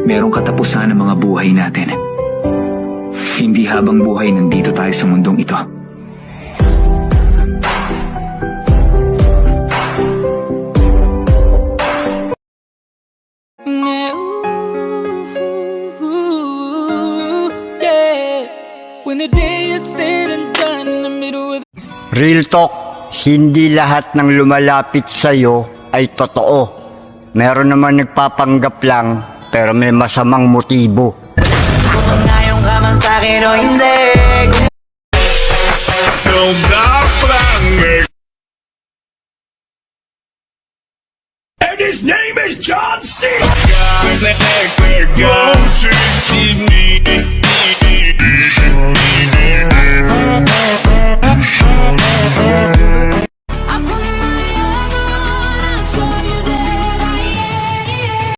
merong katapusan ang mga buhay natin. Hindi habang buhay nandito tayo sa mundong ito. Real talk, hindi lahat ng lumalapit sa'yo ay totoo. Meron naman nagpapanggap lang, pero may masamang motibo. Ngayong ka man sa'kin o hindi. And his name is John C. God, let that girl go.